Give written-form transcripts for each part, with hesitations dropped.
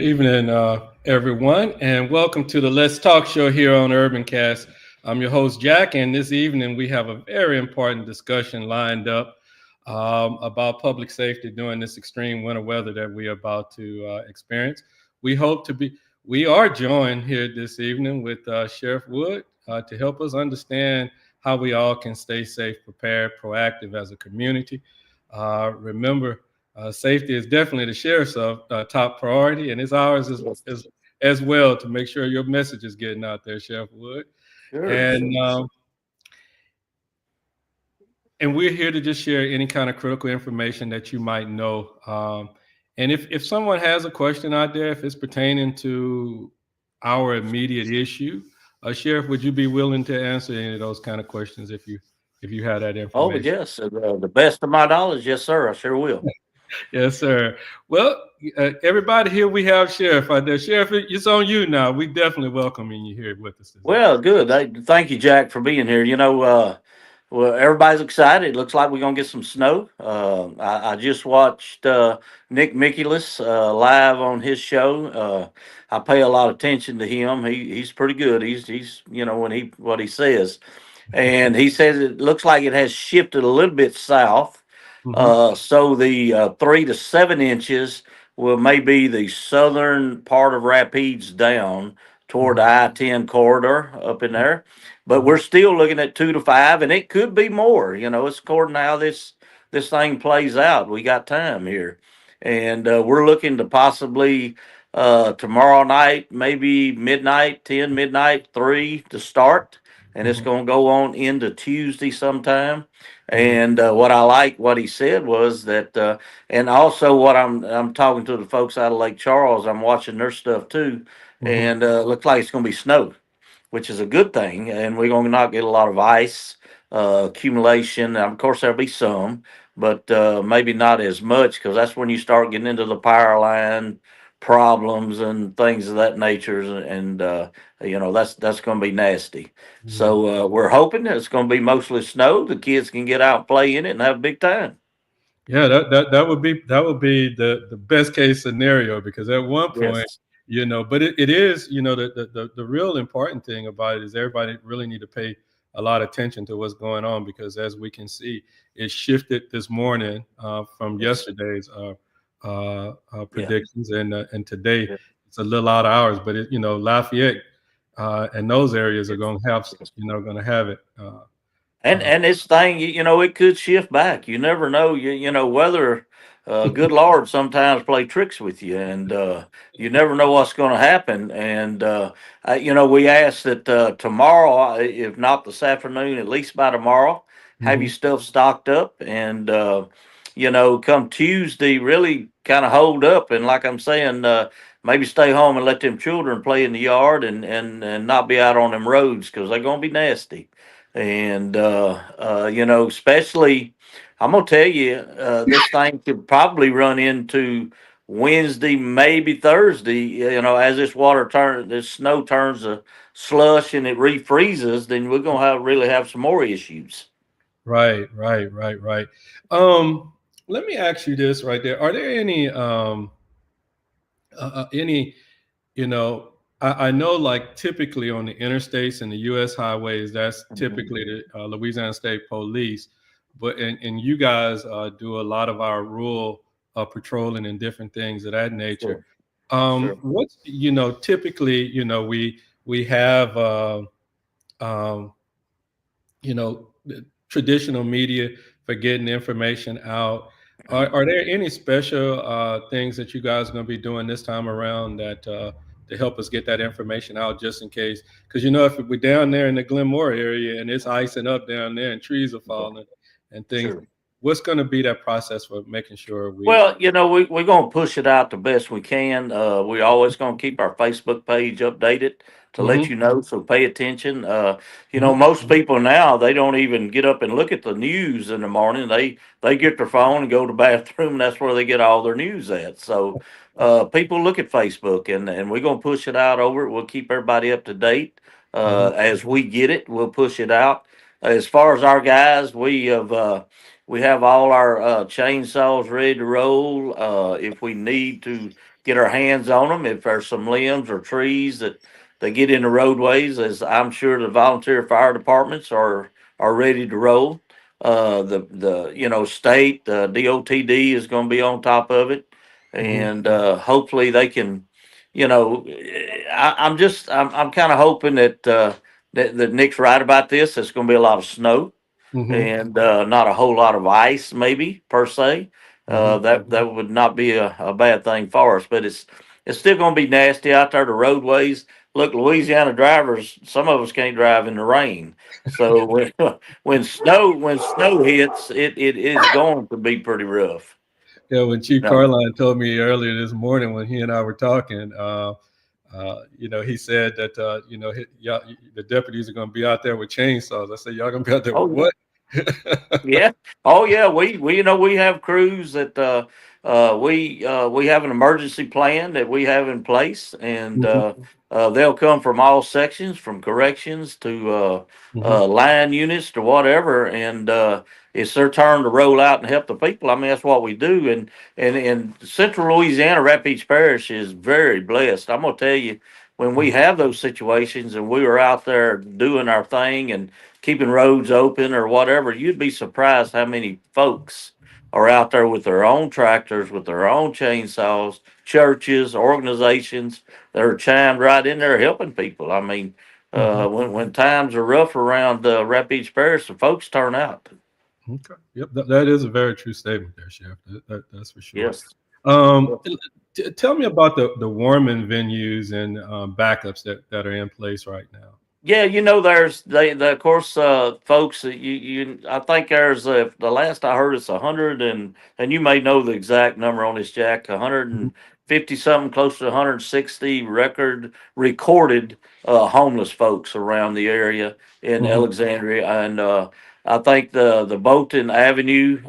Evening, everyone, and welcome to the Let's Talk show here on Urban Cast. I'm your host, Jack, and this evening we have a very important discussion lined up about public safety during this extreme winter weather that we are about to experience. We hope to be, we are joined here this evening with Sheriff Wood to help us understand how we all can stay safe, prepared, proactive as a community. Remember, safety is definitely the sheriff's top priority, and it's ours as well to make sure your message is getting out there, Sheriff Wood. Sure, And sure. and we're here to just share any kind of critical information that you might know. And if someone has a question out there, if it's pertaining to our immediate issue, Sheriff, would you be willing to answer any of those kind of questions if you had that Oh, information? yes. The best of my knowledge, yes, sir. I sure will. Yes, sir. Well, everybody here, we have Sheriff out there. Sheriff, it's on you now. We definitely welcoming you here with us this evening. Well, good. Thank you, Jack, for being here. Well, everybody's excited. It looks like we're gonna get some snow. I just watched Nick Miculus live on his show. I pay a lot of attention to him. He's pretty good. He's when he what he says, and he says it looks like it has shifted a little bit south. Hmm. So the 3 to 7 inches will maybe the southern part of Rapides down toward the Hmm. I-10 corridor up in there. But Hmm. we're still looking at 2 to 5, and it could be more. It's according to how this thing plays out. We got time here, and we're looking to possibly tomorrow night, maybe midnight, 10 midnight, 3 to start, and it's Hmm. going to go on into Tuesday sometime. Hmm. And what I like what he said was that, and also what I'm talking to the folks out of Lake Charles. I'm watching their stuff too, Hmm. and looks like it's going to be snow, which is a good thing. And we're going to not get a lot of ice accumulation. Of course, there'll be some, but maybe not as much because that's when you start getting into the power line problems and things of that nature. And that's going to be nasty. Hmm. So we're hoping that it's going to be mostly snow. The kids can get out and play in it and have a big time. Yeah, that would be the best case scenario because at one point, Yes. but it is, the real important thing about it is everybody really need to pay a lot of attention to what's going on because as we can see, it shifted this morning from Yes. yesterday's Yeah. predictions and today Yeah. it's a little out of hours, but Lafayette and those areas are Yes. going to have Yes. going to have it. And Uh, and this thing, it could shift back. You never know. Weather. Good Lord, sometimes play tricks with you, and you never know what's going to happen. And we ask that tomorrow, if not this afternoon, at least by tomorrow, have your mhm, stuff stocked up, and come Tuesday, really kind of hold up. And like I'm saying, maybe stay home and let them children play in the yard, and not be out on them roads because they're going to be nasty. And especially, I'm gonna tell you, this thing could probably run into Wednesday, maybe Thursday. As this snow turns to slush and it refreezes, then we're gonna really have some more issues. right, right, right, right. Um, Let me ask you this right there. Are there any, you know, I know like typically on the interstates and the U.S. highways, that's Mhm. typically the Louisiana State Police, but and you guys do a lot of our rural patrolling and different things of that nature. Sure, sure. What's typically we have um, the traditional media for getting information out. Are there any special things that you guys are going to be doing this time around that to help us get that information out just in case? Because if we're down there in the Glenmore area and it's icing up down there and trees are Yeah, falling and things, sure. what's going to be that process for making sure we? Well, we're going to push it out the best we can. We're always going to keep our Facebook page updated to let Hmm. you know, so pay attention. Hmm. Most people now, they don't even get up and look at the news in the morning. They get their phone and go to the bathroom, and that's where they get all their news at. So people look at Facebook, and we're going to push it out over it. We'll keep everybody up to date. Hmm. As we get it, we'll push it out. As far as our guys, we have all our chainsaws ready to roll. If we need to get our hands on them. If there's some limbs or trees that they get in the roadways, as I'm sure the volunteer fire departments are ready to roll. The state DOTD is going to be on top of it, Hmm. and hopefully they can. I'm kind of hoping that Nick's right about this. There's going to be a lot of snow Hmm. and not a whole lot of ice, maybe per se. Hmm. That would not be a bad thing for us, but it's still going to be nasty out there. The roadways. Look, Louisiana drivers. Some of us can't drive in the rain. So when snow hits, it is going to be pretty rough. Yeah, when Chief No. Carline told me earlier this morning when he and I were talking, he said that y'all, the deputies are going to be out there with chainsaws. I said, y'all going to be out there with Oh yeah. what? Yeah. Oh yeah. We we have crews that we have an emergency plan that we have in place, and Hmm. they'll come from all sections, from corrections to Hmm. line units to whatever, and it's their turn to roll out and help the people. I mean, that's what we do, and in Central Louisiana, Rapides Parish is very blessed. I'm gonna tell you. When we have those situations and we were out there doing our thing and keeping roads open or whatever, you'd be surprised how many folks are out there with their own tractors, with their own chainsaws, churches, organizations that are chimed right in there helping people. I mean, Hmm. when times are rough around Rapides Parish, the folks turn out. Okay. Yep. That is a very true statement there, Chef. That's for sure. Yes. Um, Tell me about the warming venues and backups that are in place right now. Yeah, there's of course, folks that I think there's the last I heard it's 100 and you may know the exact number on this, Jack, Mhm. 150 something, close to 160 recorded homeless folks around the area in Mhm. Alexandria, and I think the Bolton Avenue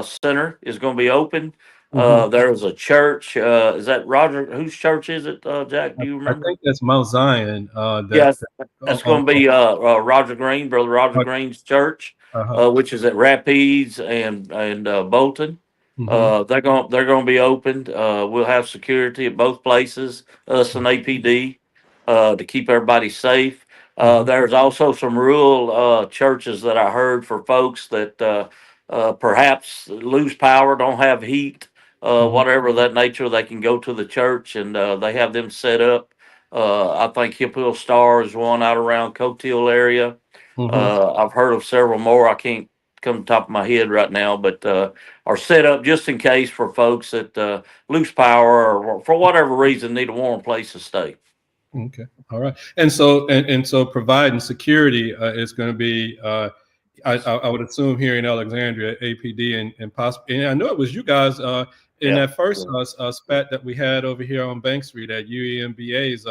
Center is going to be open. Mhm. There's a church. Is that Roger? Whose church is it, Jack? Do you I remember? think that's Mount Zion. Yes, that's going to On be Roger Green, Brother Roger Green's church, uh-huh. which is at Rapides and Bolton. Mhm. They're going to be opened. We'll have security at both places, us and APD, to keep everybody safe. Mhm. There's also some rural churches that I heard for folks that perhaps lose power, don't have heat, Mhm. whatever that nature. They can go to the church and they have them set up. I think Hip Hill Star is one out around Coattail area. Mhm. I've heard of several more. I can't come to the top of my head right now, but are set up just in case for folks that lose power or for whatever reason need a warm place to stay. Okay. All right. And so providing security is going to be I would assume here in Alexandria, APD and possibly, and I know it was you guys in Yeah. that first spat that we had over here on Bank Street at UEMBA's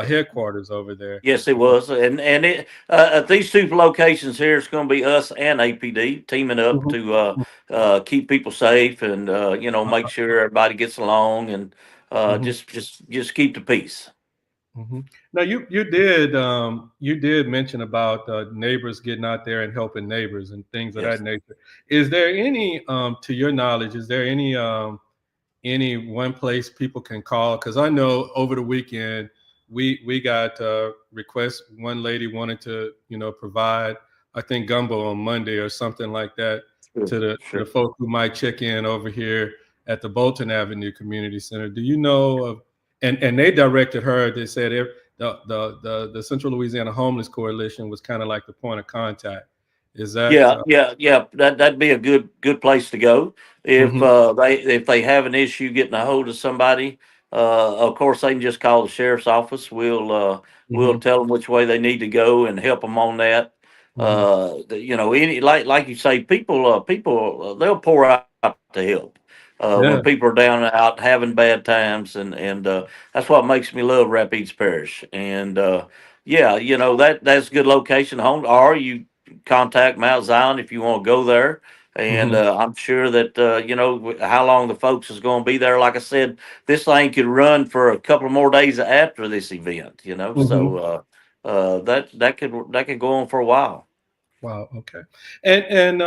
headquarters over there. Yes, it was, and it at these two locations here, it's going to be us and APD teaming up Mhm. to keep people safe and make sure everybody gets along and Mhm. just keep the peace. Mhm. Now you did mention about neighbors getting out there and helping neighbors and things of that Yes. nature. Is there any, to your knowledge, is there any one place people can call? Because I know over the weekend we got requests. One lady wanted to provide, I think, gumbo on Monday or something like that Sure. to the Sure. folks who might check in over here at the Bolton Avenue Community Center. Do you know of? And they directed her. They said the Central Louisiana Homeless Coalition was kind of like the point of contact. Is that? Yeah. That'd be a good place to go if Mhm. they have an issue getting a hold of somebody. Of course, they can just call the sheriff's office. We'll Mhm. tell them which way they need to go and help them on that. Mhm. Any like you say, people they'll pour out to help when people Yeah. are down and out having bad times, and that's what makes me love Rapides Parish. And yeah, that's a good location home. Or you contact Mount Zion if you want to go there. And Mhm. I'm sure that how long the folks is going to be there. Like I said, this thing could run for a couple more days after this event. Mhm. So that could go on for a while. Wow. Okay. And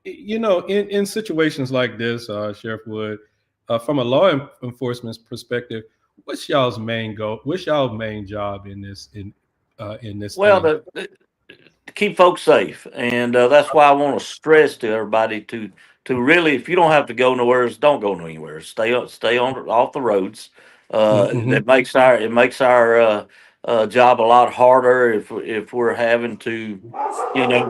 in situations like this, Sheriff Wood, from a enforcement perspective, what's y'all's main goal? What's y'all's main job in this Well, thing? to keep folks safe, and that's why I want to stress to everybody to really, if you don't have to go nowhere, don't go anywhere. Stay on off the roads. Mm-hmm. It makes our job a lot harder if we're having to,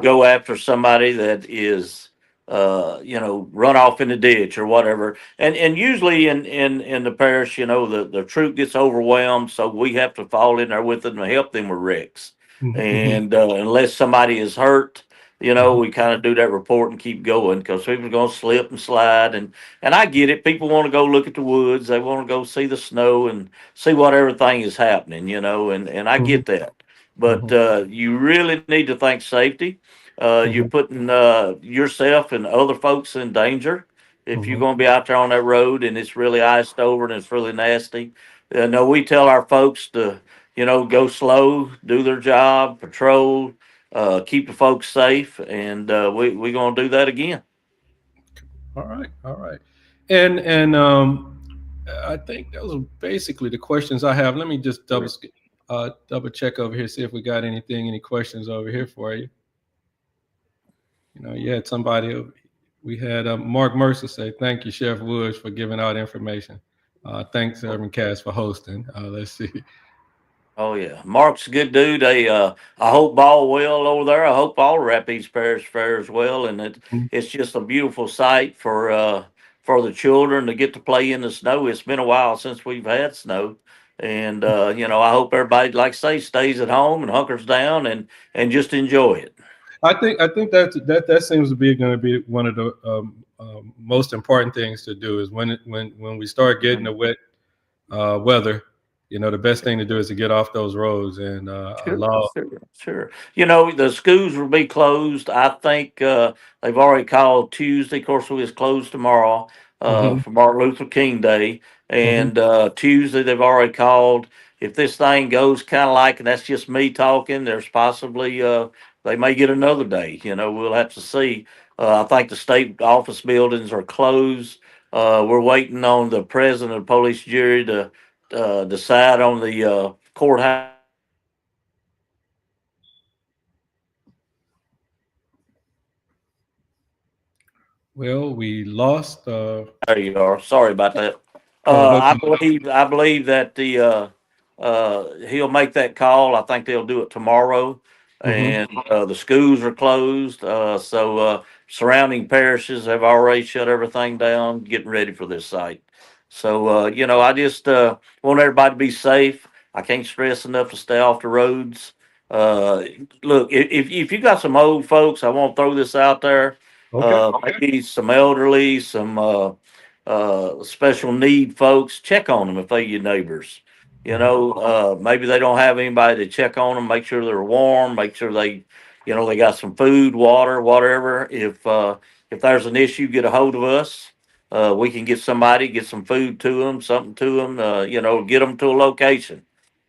go after somebody that is. Run off in the ditch or whatever, and usually in the parish, the troop gets overwhelmed, so we have to fall in there with them to help them with wrecks. Mm-hmm. And unless somebody is hurt, Hmm. we kind of do that report and keep going because people are going to slip and slide. And I get it. People want to go look at the woods. They want to go see the snow and see what everything is happening, and I Hmm. get that. But Hmm. you really need to think safety. You're Hmm. putting yourself and other folks in danger if you're Hmm. going to be out there on that road and it's really iced over and it's really nasty. No, we tell our folks to go slow, do their job, patrol, keep the folks safe, and we're gonna do that again. All right, all right, and I think those are basically the questions I have. Let me just double check over here, see if we got any questions over here for you. You had somebody. We had Mark Mercer say, "Thank you, Chef Woods, for giving out information." Thanks, Urban Cast, for hosting. Let's see. Oh yeah, Mark's a good dude. I hope all well over there. I hope all Rapides Parish fares well, and it's just a beautiful sight for the children to get to play in the snow. It's been a while since we've had snow, and I hope everybody, like I say, stays at home and hunkers down and just enjoy it. I think that seems to be going to be one of the most important things to do is when we start getting the wet weather. The best thing to do is to get off those roads and Sure, allow. sure, sure. The schools will be closed. I think they've already called Tuesday. Of course, we was closed tomorrow Hmm. for Martin Luther King Day, Hmm. and Tuesday they've already called. If this thing goes kind of like, and that's just me talking, there's possibly they may get another day. We'll have to see. I think the state office buildings are closed. We're waiting on the president of the police jury to decide on the courthouse building. Well, we lost. There you are. Sorry about that. I Okay. believe that the he'll make that call. I think they'll do it tomorrow, Hmm. and the schools are closed. So surrounding parishes have already shut everything down, getting ready for this site. So I just want everybody to be safe. I can't stress enough to stay off the roads. Uh, Look, if you got some old folks, I won't throw this out there. Okay. Maybe some elderly, some special need folks, check on them if they your neighbors. Hmm. Maybe they don't have anybody to check on them, make sure they're warm, make sure they got some food, water, whatever. If there's an issue, get a hold of us. We can get somebody, get some food to them, something to them, get them to a location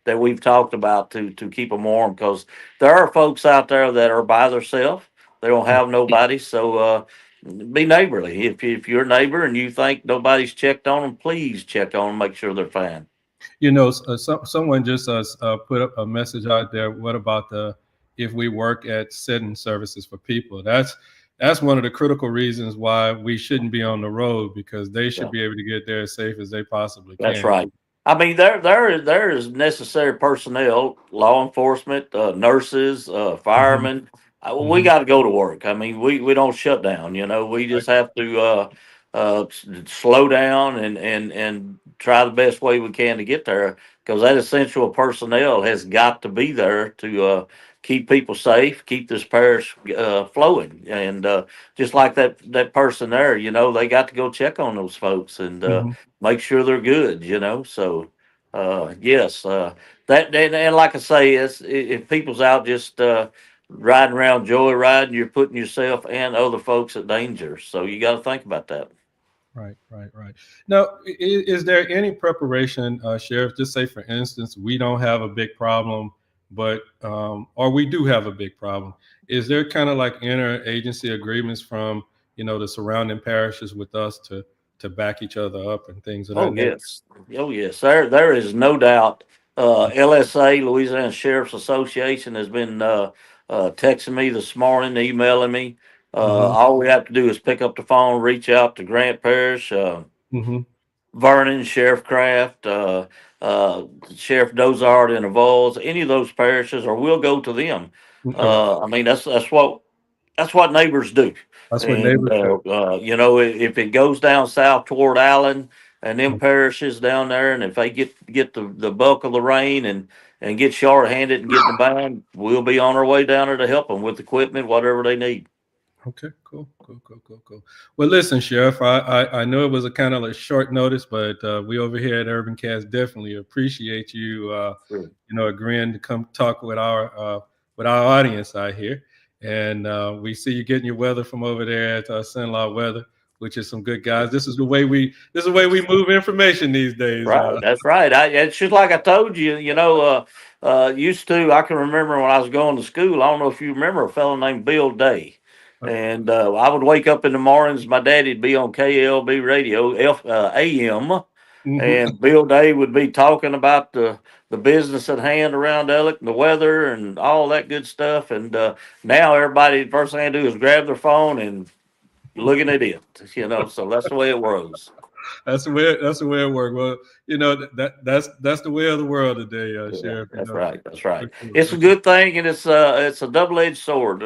that we've talked about to keep them warm because there are folks out there that are by themselves. They don't have nobody. So, be neighborly. If you're a neighbor and you think nobody's checked on them, please check on them, make sure they're fine. Someone just put up a message out there. What about the if we work at setting services for people? That's one of the critical reasons why we shouldn't be on the road because they should Yeah. be able to get there as safe as they possibly That's can. right. I mean, there is necessary personnel, law enforcement, nurses, Hmm. firemen. We Hmm. got to go to work. I mean, we don't shut down. We Right. just have to slow down and try the best way we can to get there because that essential personnel has got to be there to keep people safe, keep this parish flowing, and just like that person there, they got to go check on those folks and. Hmm. Make sure they're good, So, yes, that and like I say, if people's out just riding around joyriding, you're putting yourself and other folks at danger. So you got to think about that. Right, right, right. Now, is there any preparation, Sheriff? Just say, for instance, we don't have a big problem, but or we do have a big problem. Is there kind of like interagency agreements from the surrounding parishes with us to back each other up and things of that Oh nature. yes, oh yes. There is no doubt. LSA, Louisiana Sheriff's Association, has been texting me this morning, emailing me. Mm-hmm. All we have to do is pick up the phone, reach out to Grant Parish, Mm-hmm. Vernon, Sheriff Kraft, Sheriff Dozard, and Vols, any of those parishes, or we'll go to them. Correct. I mean, that's what neighbors do. That's what And neighbors do. if it goes down south toward Allen and them parishes down there, and if they get the bulk of the rain and get short-handed and get in the bind, we'll be on our way down there to help them with equipment, whatever they need. Okay, cool, cool, cool, cool, cool. Well, listen, Sheriff, I know it was a kind of a short notice, but we over here at Urban Cast definitely appreciate you, Sure. agreeing to come talk with our audience out here. And we see you getting your weather from over there at Sunlaw Weather, which is some good guys. This is the way we move information these days. Right, that's right. It's just like I told you. Used to, I can remember when I was going to school. I don't know if you remember a fellow named Bill Day, and I would wake up in the mornings. My daddy'd be on KLB radio, AM, Mhm. and Bill Day would be talking about the business at hand around Ellick and the weather and all that good stuff. And now everybody, the first thing they do is grab their phone and looking at it. So that's the way it was. That's the way it works. Well, that's the way of the world today, Yeah, Sheriff. that's right. That's right. For sure, It's for a sure. good thing, and it's a double edged sword.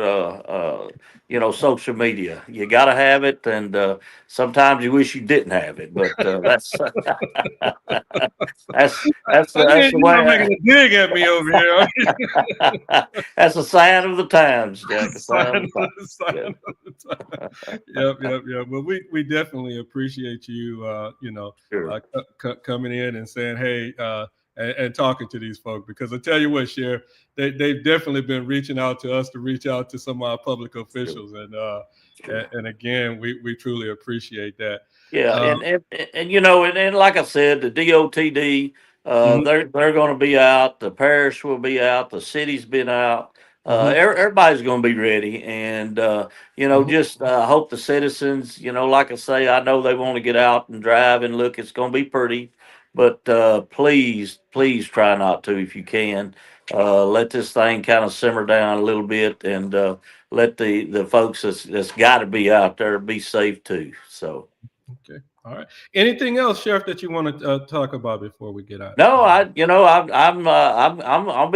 Social media. You got to have it, and sometimes you wish you didn't have it. But that's that's the You're not way. making a dig at me over here. Are you? That's a sign of the times, Jack. A sign sign of the of times. the sign Yeah, of the time. Yep, yep, yep. Well, we definitely appreciate you, sure. coming in and saying, hey, and talking to these folks, because I tell you what, Sheriff, they've definitely been reaching out to us to reach out to some of our public Sure. officials, Sure. and again, we truly appreciate that. Yeah, Uh, and like I said, the DOTD, mhm, they're going to be out. The parish will be out. The city's been out. mhm, Everybody's going to be ready, and mhm. just hope the citizens, like I say, I know they want to get out and drive and look. It's going to be pretty, but please, please try not to if you can. Let this thing kind of simmer down a little bit, and let the folks that's got to be out there be safe too. So. Okay, all right. Anything else, Sheriff, that you want to talk about before we get out? No, I'll be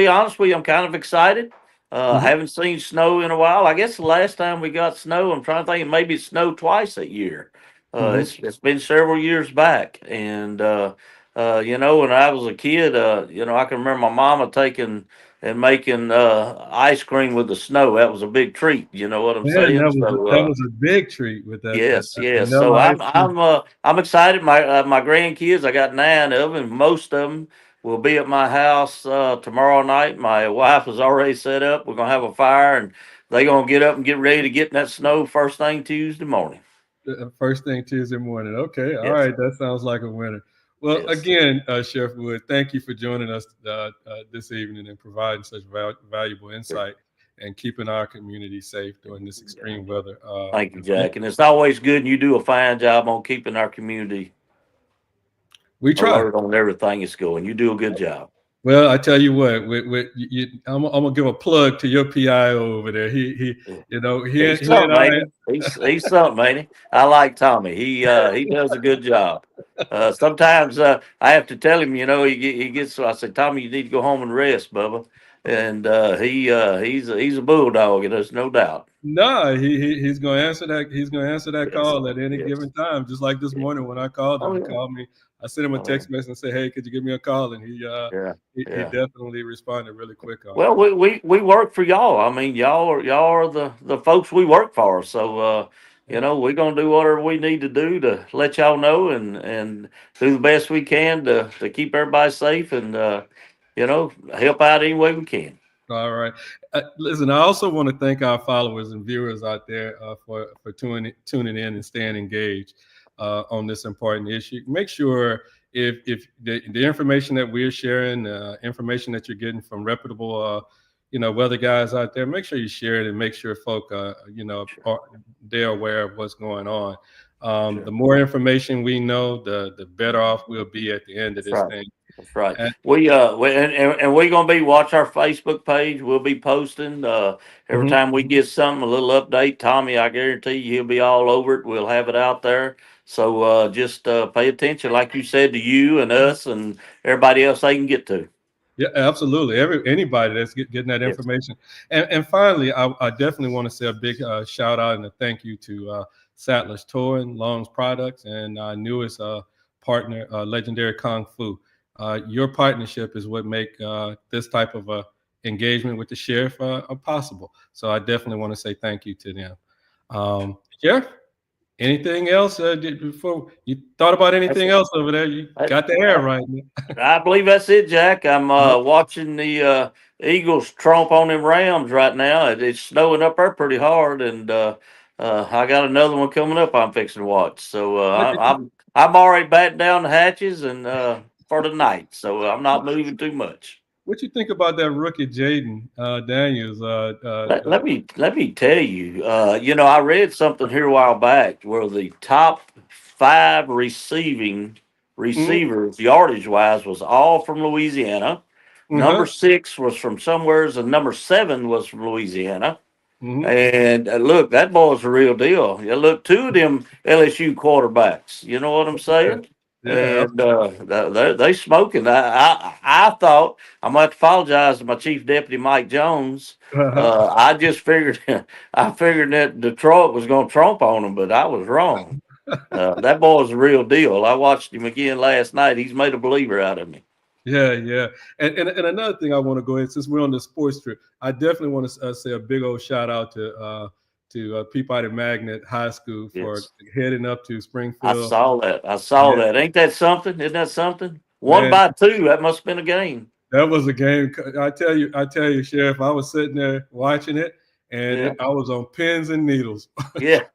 honest with you. I'm kind of excited. Mhm, Haven't seen snow in a while. I guess the last time we got snow, I'm trying to think, maybe it snowed twice that year. mhm. It's been several years back, and when I was a kid, I can remember my mama taking and making ice cream with the snow. That was a big treat. You know what I'm Man, saying? So that was a big treat with yes, that yes. So vanilla ice cream. I'm excited. My grandkids, I got nine of them, and most of them will be at my house tomorrow night. My wife has already set up. We're gonna have a fire, and they're gonna get up and get ready to get in that snow first thing Tuesday morning. First thing Tuesday morning. Okay, all Yes, right, that sounds like a winner. Well, yes, again, Sheriff Wood, thank you for joining us this evening and providing such valuable sure. insight and keeping our community safe during this Yeah. extreme weather. Thank you, Jack. And it's always good, and you do a fine job on keeping our community We try. alert on everything that's going. You do a good job. Well, I tell you what, I'm gonna give a plug to your PIO over there. Yeah. He and Something, I. ain't he? He's something, ain't he? I like Tommy. He does a good job. Sometimes I have to tell him, he gets. So I said, Tommy, you need to go home and rest, Bubba. And he's a bulldog, and there's no doubt. No, he's going to answer that. He's going to answer that Yes, call at any yes, given time. Just like this yeah. morning when I called him, Oh he yeah, called me. I sent him a oh yeah, text message and said, "Hey, could you give me a call?" And yeah, he yeah. definitely responded really quick on Well, that. we work for y'all. I mean, y'all are the folks we work for. So we're gonna do whatever we need to do to let y'all know and do the best we can to keep everybody safe and help out any way we can. All right. Listen, I also want to thank our followers and viewers out there for tuning in and staying engaged on this important issue. Make sure if the information that we're sharing, information that you're getting from reputable, weather guys out there, make sure you share it and make sure folk, Sure. they're aware of what's going on. Sure. The more information we know, the better off we'll be at the end of That's this right. thing. That's right. And, And we're gonna be watch our Facebook page. We'll be posting every mhm. time we get something, a little update. Tommy, I guarantee you, he'll be all over it. We'll have it out there. So just pay attention, like you said, to you and us and everybody else they can get to. Yeah, absolutely. Anybody that's getting that Yes. information. And finally, I definitely want to say a big shout out and a thank you to Sattler's Towing, Long's Products, and our newest partner, Legendary Kung Fu. Your partnership is what make this type of engagement with the sheriff possible. So I definitely want to say thank you to them. Sheriff, anything else before you thought about That's anything it. else over there? You That- got the hair right. I believe that's it, Jack. I'm Now. watching the Eagles tromp on them Rams right now. It's snowing up there pretty hard, and I got another one coming up. I'm fixing to watch. So What I'm already batting down the hatches and for the night. So I'm not moving too much. What you think about that rookie Jaden Daniels? Let me tell you. I read something here a while back where the top five Mhm, receivers yardage wise was all from Louisiana. Number uh-huh, six was from somewheres, and number seven was from Louisiana. mhm. And look, that boy's a real deal. Yeah, look, two of them LSU quarterbacks. You know what I'm Yeah, saying? yeah, And they smoking. I thought I'm going to have to apologize to my chief deputy Mike Jones. uh-huh. I just figured I figured that Detroit was going to trump on them, but I was wrong. That boy's a real deal. I watched him again last night. He's made a believer out of me. Yeah, yeah. And another thing I want to go ahead, since we're on the sports trip, I definitely want to say a big old shout out to Peabody Magnet High School for Yes. heading up to I Springfield. saw that. I saw Yeah, that. Ain't that something? Isn't that something? One man, by two. That must have been a game. that was a game. I tell you, Sheriff, I was sitting there watching it, and Yeah. I was on pins and needles. Yeah.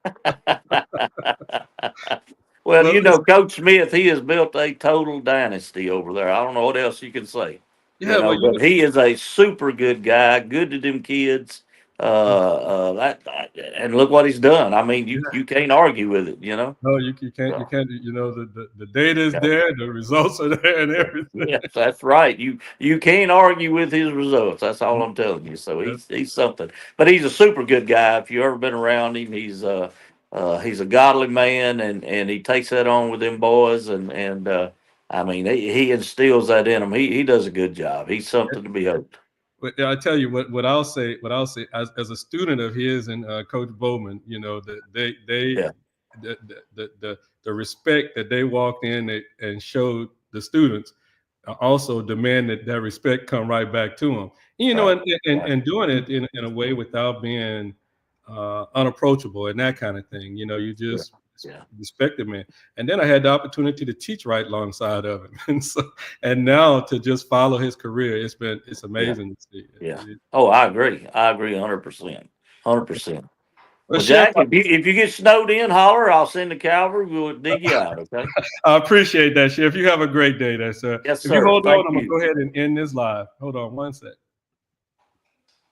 Well, Well, listen, Coach Smith, he has built a total dynasty over there. I don't know what else you can say. yeah, well, But he is a super good guy, good to them kids. And look what he's done. I mean, yeah. you can't argue with it. No, you can't. You So, can't. The data is yeah. there. The results are there, and everything. Yes, that's right. You can't argue with his results. That's all I'm telling you. So That's, he's something. But he's a super good guy. If you ever been around him, he's a godly man, and he takes that on with them boys, and I mean he instills that in them. He does a good job. He's something to be hoped. but I tell you what I'll say. What I'll say as a student of his and Coach Bowman, that Yeah, the respect that they walked in and showed the students also demanded that respect come right back to them. right, right. And doing it in a way without being unapproachable and that kind of thing. You Yeah, just yeah, respect the man. And then I had the opportunity to teach right alongside of him, and now to just follow his career, it's yeah, amazing to see. yeah. Oh, I agree. I agree 100%. 100%. Well, Well, Chef, Jack, if you get snowed in, holler. I'll send the cavalry. We'll dig you out. Okay. I appreciate that, Chef. You have a great day there, sir. Yes, If you sir. hold on, Thank I'm gonna you. go ahead and end this live. Hold on one sec.